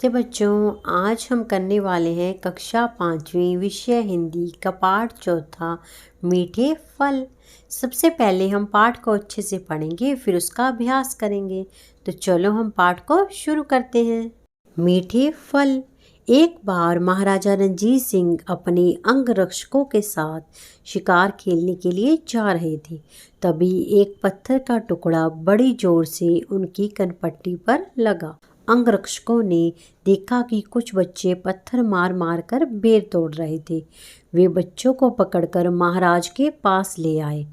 नमस्ते बच्चों, आज हम करने वाले हैं कक्षा 5वीं विषय हिंदी का पाठ चौथा मीठे फल। सबसे पहले हम पाठ को अच्छे से पढ़ेंगे, फिर उसका अभ्यास करेंगे। तो चलो हम पाठ को शुरू करते हैं। मीठे फल। एक बार महाराजा रणजीत सिंह अपने अंगरक्षकों के साथ शिकार खेलने के लिए जा रहे थे। तभी एक पत्थर का टुकड़ा बड़ी जोर से उनकी कनपट्टी पर लगा। अंगरक्षकों ने देखा कि कुछ बच्चे पत्थर मार मार कर बेर तोड़ रहे थे। वे बच्चों को पकड़कर महाराज के पास ले आए।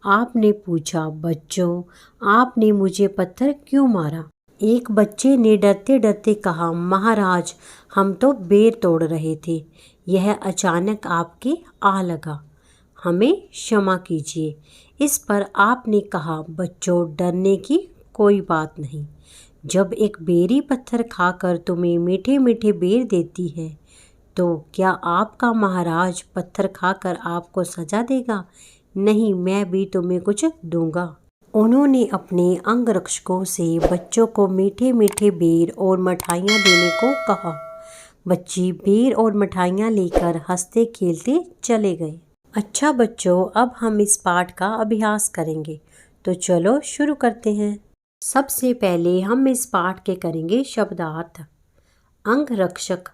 आपने पूछा, बच्चों, आपने मुझे पत्थर क्यों मारा? एक बच्चे ने डरते डरते कहा, महाराज, हम तो बेर तोड़ रहे थे। यह अचानक आपके आ लगा। हमें क्षमा कीजिए। इस पर आपने कहा, बच्चों, डरने की कोई बात नहीं। जब एक बेरी पत्थर खाकर तुम्हें मीठे मीठे बेर देती है, तो क्या आपका महाराज पत्थर खाकर आपको सजा देगा? नहीं, मैं भी तुम्हें कुछ दूंगा। उन्होंने अपने अंगरक्षकों से बच्चों को मीठे मीठे बेर और मिठाइयाँ देने को कहा। बच्चे बेर और मिठाइयाँ लेकर हंसते खेलते चले गए। अच्छा बच्चों, अब हम इस पाठ का अभ्यास करेंगे। तो चलो शुरू करते हैं। सबसे पहले हम इस पाठ के करेंगे शब्दार्थ। अंगरक्षक।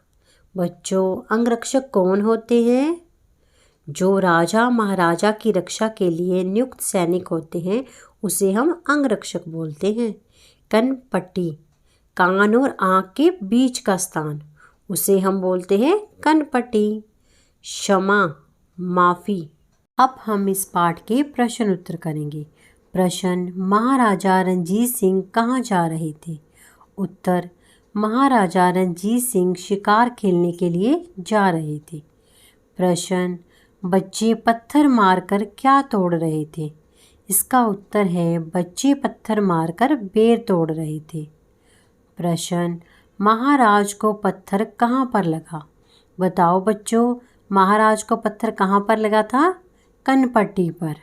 बच्चों, अंगरक्षक कौन होते हैं? जो राजा महाराजा की रक्षा के लिए नियुक्त सैनिक होते हैं, उसे हम अंगरक्षक बोलते हैं। कनपट्टी। कान और आँख के बीच का स्थान, उसे हम बोलते हैं कनपट्टी। क्षमा, माफ़ी। अब हम इस पाठ के प्रश्न उत्तर करेंगे। प्रश्न, महाराजा रणजीत सिंह कहाँ जा रहे थे? उत्तर, महाराजा रणजीत सिंह शिकार खेलने के लिए जा रहे थे। प्रश्न, बच्चे पत्थर मारकर क्या तोड़ रहे थे? इसका उत्तर है, बच्चे पत्थर मारकर बेर तोड़ रहे थे। प्रश्न, महाराज को पत्थर कहाँ पर लगा? बताओ बच्चों, महाराज को पत्थर कहाँ पर लगा था? कनपट्टी पर।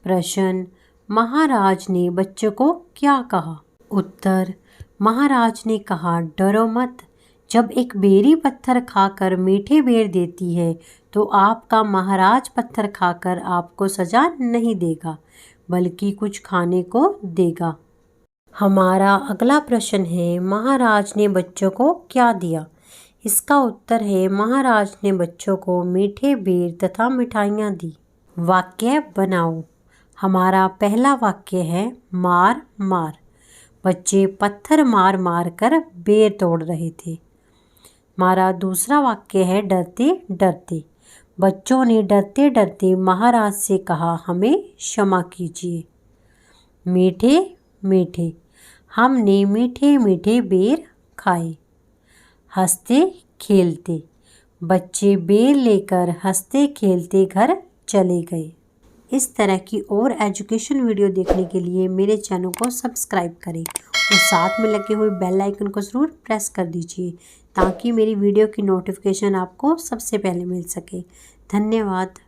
प्रश्न, महाराज ने बच्चों को क्या कहा? उत्तर, महाराज ने कहा, डरो मत। जब एक बेरी पत्थर खाकर मीठे बेर देती है, तो आपका महाराज पत्थर खाकर आपको सजा नहीं देगा, बल्कि कुछ खाने को देगा। हमारा अगला प्रश्न है, महाराज ने बच्चों को क्या दिया? इसका उत्तर है, महाराज ने बच्चों को मीठे बेर तथा मिठाइयाँ दी। वाक्य बनाओ। हमारा पहला वाक्य है, मार मार। बच्चे पत्थर मार मार कर बेर तोड़ रहे थे। हमारा दूसरा वाक्य है, डरते डरते। बच्चों ने डरते डरते महाराज से कहा, हमें क्षमा कीजिए। मीठे मीठे। हमने मीठे मीठे बेर खाए। हंसते खेलते। बच्चे बेर लेकर हंसते खेलते घर चले गए। इस तरह की और एजुकेशन वीडियो देखने के लिए मेरे चैनल को सब्सक्राइब करें और साथ में लगे हुए बेल आइकन को ज़रूर प्रेस कर दीजिए, ताकि मेरी वीडियो की नोटिफिकेशन आपको सबसे पहले मिल सके। धन्यवाद।